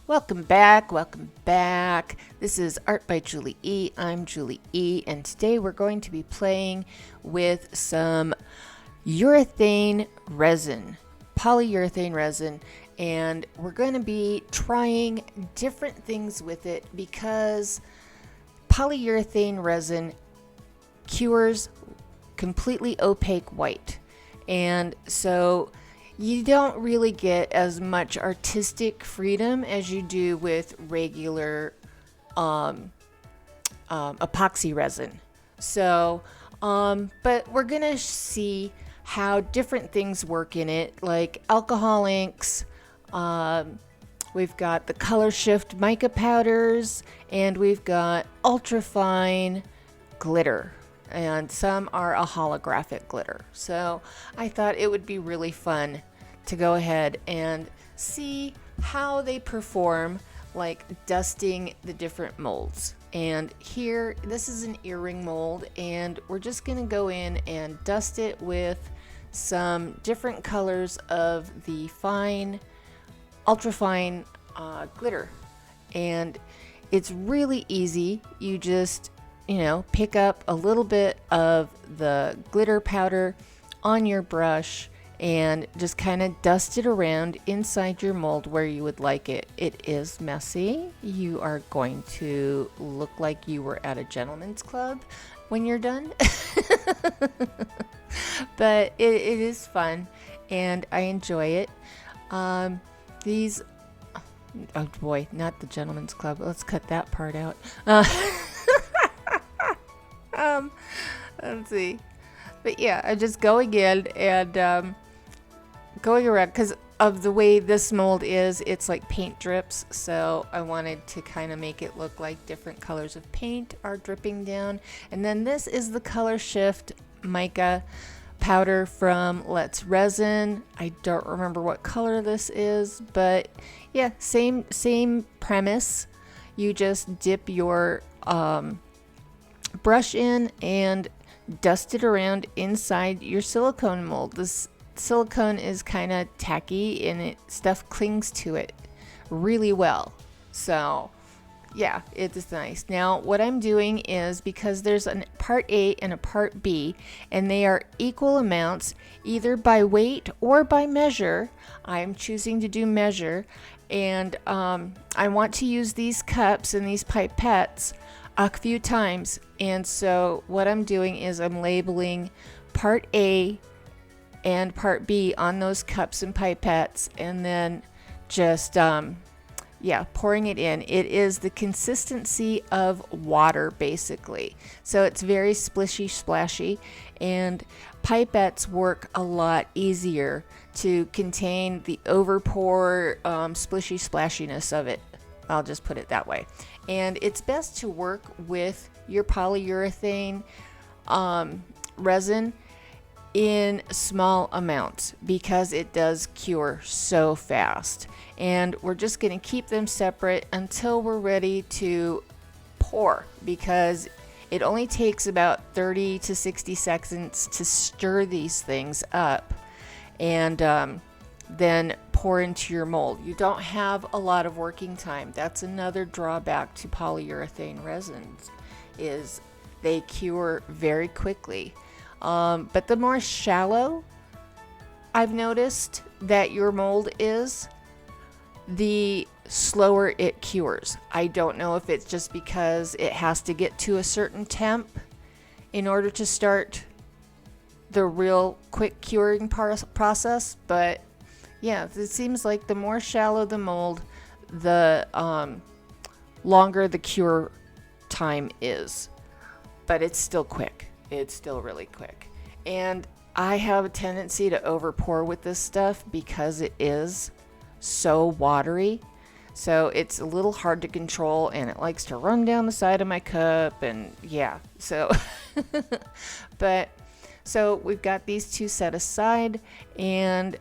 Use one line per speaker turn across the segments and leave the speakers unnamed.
Welcome back, welcome back. This is Art by Julie E. I'm Julie E. and today we're going to be playing with some urethane resin, polyurethane resin, and we're going to be trying different things with it because polyurethane resin cures completely opaque white. And so you don't really get as much artistic freedom as you do with regular epoxy resin. So, but we're gonna see how different things work in it, like alcohol inks. We've got the color shift mica powders, and we've got ultrafine glitter. And some are a holographic glitter. So I thought it would be really fun to go ahead and see how they perform, like dusting the different molds. And here, this is an earring mold, and we're just gonna go in and dust it with some different colors of the fine, ultrafine glitter. And it's really easy. You just pick up a little bit of the glitter powder on your brush and just kind of dust it around inside your mold where you would like it. It is messy. You are going to look like you were at a gentleman's club when you're done. But it is fun and I enjoy it. These, oh boy, not the gentleman's club. Let's cut that part out. Let's see. But yeah, I'm just going in and going around because of the way this mold is. It's like paint drips, so I wanted to kind of make it look like different colors of paint are dripping down. And then this is the color shift mica powder from Let's Resin. I don't remember what color this is, but yeah, same premise. You just dip your brush in and dust it around inside your silicone mold. This silicone is kind of tacky and stuff clings to it really well. So yeah, it's nice. Now what I'm doing is, because there's a part A and a part B and they are equal amounts either by weight or by measure, I'm choosing to do measure. And I want to use these cups and these pipettes a few times, and so what I'm doing is I'm labeling part A and part B on those cups and pipettes, and then just pouring it in. It is the consistency of water basically, so it's very splishy splashy, and pipettes work a lot easier to contain the overpour splishy splashiness of it. I'll just put it that way. And it's best to work with your polyurethane resin in small amounts because it does cure so fast. And we're just going to keep them separate until we're ready to pour, because it only takes about 30 to 60 seconds to stir these things up and then pour into your mold. You don't have a lot of working time. That's another drawback to polyurethane resins, is they cure very quickly. But the more shallow I've noticed that your mold is, the slower it cures. I don't know if it's just because it has to get to a certain temp in order to start the real quick curing process, but yeah, it seems like the more shallow the mold, the longer the cure time is. But it's still quick. It's still really quick. And I have a tendency to overpour with this stuff because it is so watery. So it's a little hard to control, and it likes to run down the side of my cup, and yeah. So, so we've got these two set aside, and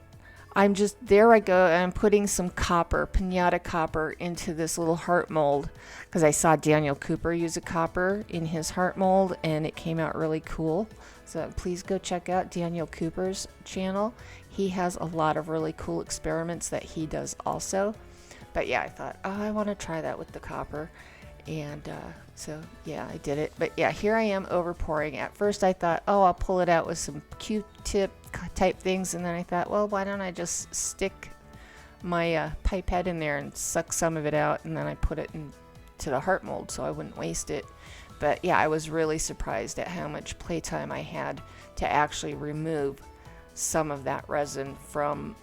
there I go, and I'm putting some copper, pinata copper, into this little heart mold because I saw Daniel Cooper use a copper in his heart mold and it came out really cool. So please go check out Daniel Cooper's channel. He has a lot of really cool experiments that he does also. But yeah, I thought, oh, I want to try that with the copper. And so yeah, I did it. But yeah, here I am over pouring. At first I thought, oh, I'll pull it out with some Q-tip type things. And then I thought, well, why don't I just stick my pipette in there and suck some of it out, and then I put it into the heart mold so I wouldn't waste it. But yeah, I was really surprised at how much playtime I had to actually remove some of that resin from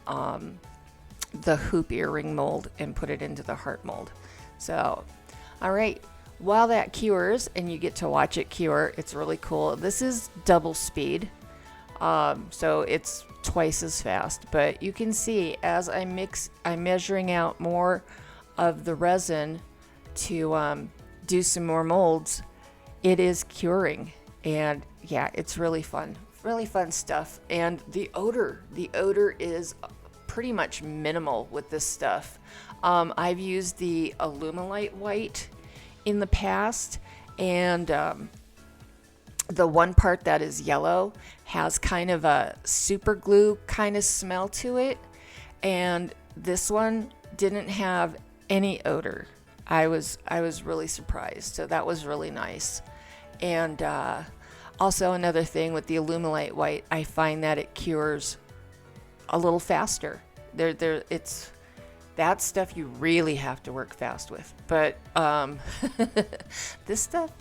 the hoop earring mold and put it into the heart mold. So, all right, while that cures and you get to watch it cure, it's really cool. This is double speed, so it's twice as fast. But you can see as I mix, I'm measuring out more of the resin to do some more molds. It is curing, and yeah, it's really fun stuff. And the odor is pretty much minimal with this stuff. I've used the Alumilite white in the past, and the one part that is yellow has kind of a super glue kind of smell to it, and this one didn't have any odor. I was really surprised, so that was really nice. And also another thing with the Alumilite white, I find that it cures a little faster. It's that stuff you really have to work fast with. But this stuff,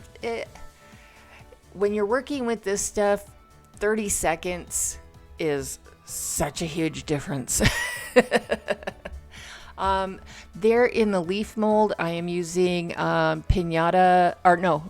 when you're working with this stuff, 30 seconds is such a huge difference. There in the leaf mold, I am using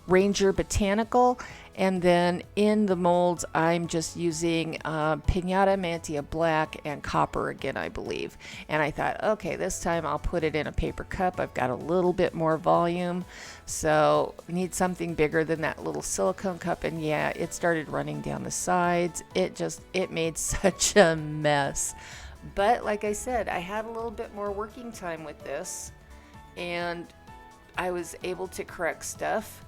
Ranger Botanical, and then in the molds, I'm just using Pinata Mantia Black and Copper again, I believe. And I thought, okay, this time I'll put it in a paper cup. I've got a little bit more volume, so need something bigger than that little silicone cup. And yeah, it started running down the sides. It made such a mess. But like I said, I had a little bit more working time with this, and I was able to correct stuff.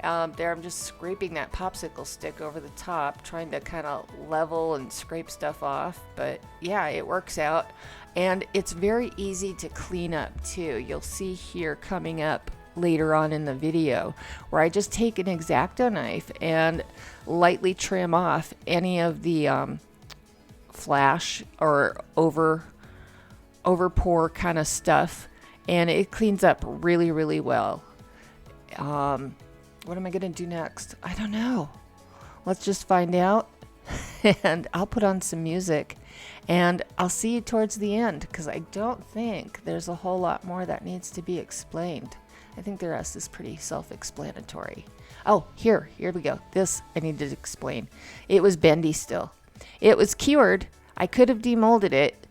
There I'm just scraping that popsicle stick over the top, trying to kind of level and scrape stuff off. But yeah, it works out, and it's very easy to clean up too. You'll see here coming up later on in the video where I just take an X-Acto knife and lightly trim off any of the flash or over pour kind of stuff, and it cleans up really, really well. What am I gonna do next? I don't know. Let's just find out. And I'll put on some music, and I'll see you towards the end, because I don't think there's a whole lot more that needs to be explained. I think the rest is pretty self-explanatory. Oh, here we go. This I need to explain. It was bendy still. It was cured. I could have demolded it,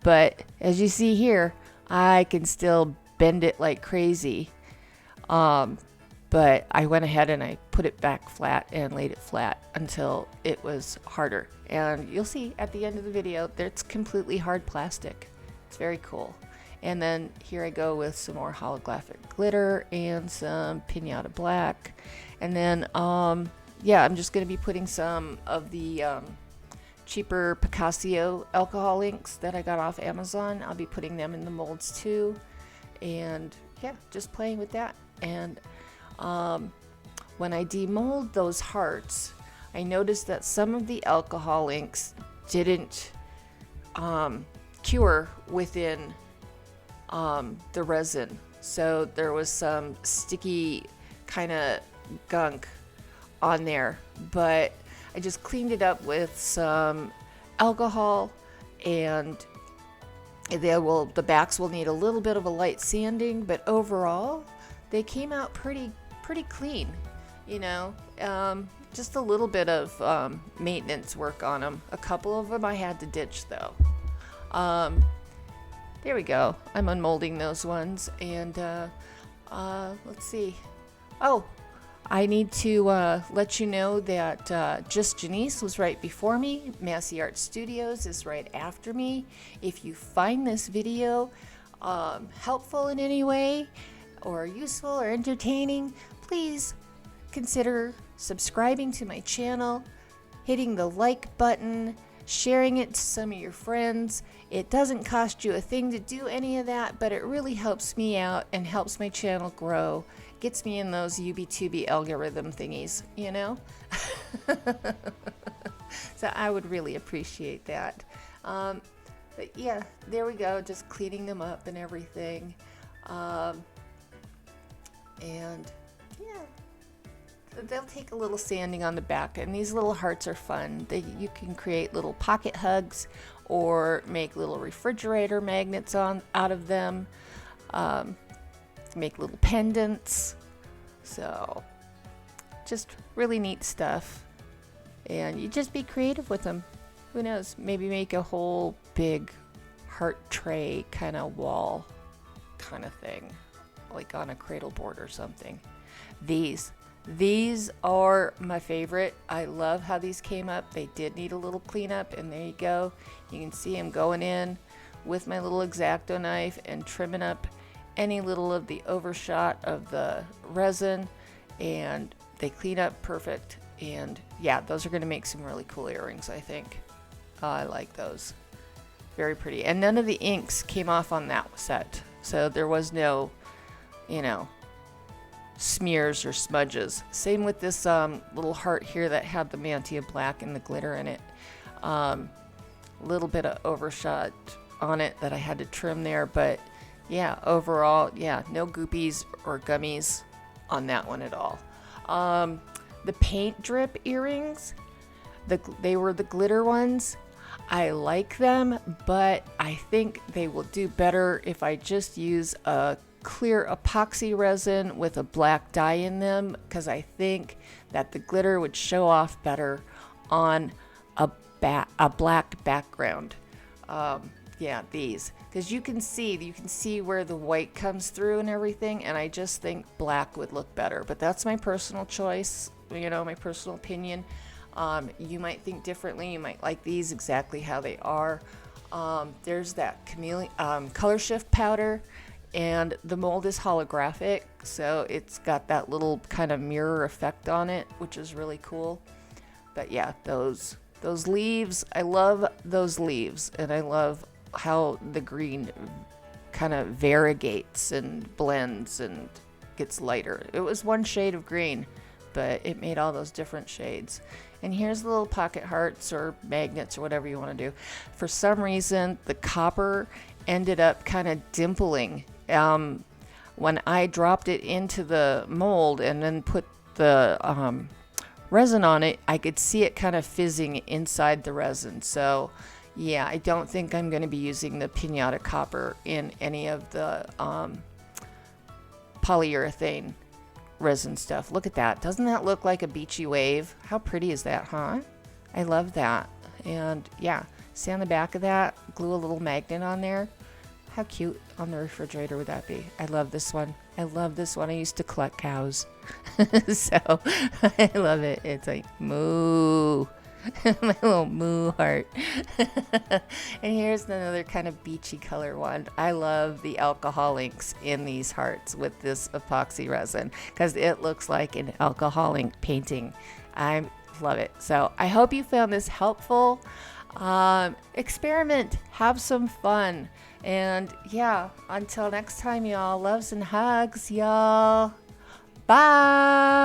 but as you see here, I can still bend it like crazy. But I went ahead and I put it back flat and laid it flat until it was harder. And you'll see at the end of the video that it's completely hard plastic. It's very cool. And then here I go with some more holographic glitter and some Pinata Black. And then, yeah, I'm just going to be putting some of the cheaper Picasso alcohol inks that I got off Amazon. I'll be putting them in the molds too. And yeah, just playing with that. And when I demold those hearts, I noticed that some of the alcohol inks didn't cure within the resin. So there was some sticky kind of gunk on there, but I just cleaned it up with some alcohol, and the backs will need a little bit of a light sanding, but overall they came out pretty clean, you know. Just a little bit of maintenance work on them. A couple of them I had to ditch though. There we go. I'm unmolding those ones, and let's see. Oh, I need to let you know that Just Janice was right before me. Massey Art Studios is right after me. If you find this video helpful in any way, or useful or entertaining, please consider subscribing to my channel, hitting the like button, sharing it to some of your friends. It doesn't cost you a thing to do any of that, but it really helps me out and helps my channel grow. Gets me in those UB2B algorithm thingies, you know? So I would really appreciate that. But yeah, there we go, just cleaning them up and everything. And yeah, they'll take a little sanding on the back, and these little hearts are fun. You can create little pocket hugs or make little refrigerator magnets out of them, make little pendants. So just really neat stuff, and you just be creative with them. Who knows, maybe make a whole big heart tray kind of wall kind of thing, like on a cradle board or something. These are my favorite. I love how these came up. They did need a little cleanup, and there you go. You can see them going in with my little X-Acto knife and trimming up any little of the overshot of the resin, and they clean up perfect. And yeah, those are going to make some really cool earrings, I think. I like those. Very pretty. And none of the inks came off on that set, so there was no, you know, smears or smudges. Same with this little heart here that had the mantia black and the glitter in it. Little bit of overshot on it that I had to trim there, but yeah, overall, yeah, no goopies or gummies on that one at all. The paint drip earrings, they were the glitter ones. I like them, but I think they will do better if I just use a clear epoxy resin with a black dye in them, because I think that the glitter would show off better on a black background. Yeah, these, because you can see where the white comes through and everything, and I just think black would look better. But that's my personal choice, you know, my personal opinion. You might think differently. You might like these exactly how they are. There's that color shift powder, and the mold is holographic, so it's got that little kind of mirror effect on it, which is really cool. But yeah, those leaves, I love those leaves, and I love how the green kind of variegates and blends and gets lighter. It was one shade of green, but it made all those different shades. And here's the little pocket hearts or magnets or whatever you want to do. For some reason, the copper ended up kind of dimpling. When I dropped it into the mold and then put the resin on it, I could see it kind of fizzing inside the resin. So yeah, I don't think I'm going to be using the pinata copper in any of the polyurethane resin stuff. Look at that. Doesn't that look like a beachy wave? How pretty is that, huh? I love that. And yeah, see on the back of that, glue a little magnet on there. How cute on the refrigerator would that be? I love this one. I love this one. I used to collect cows. So I love it. It's like moo. My little moo heart. And here's another kind of beachy color one. I love the alcohol inks in these hearts with this epoxy resin, because it looks like an alcohol ink painting. I love it. So I hope you found this helpful. Experiment, have some fun, and yeah, until next time, y'all, loves and hugs, y'all. Bye.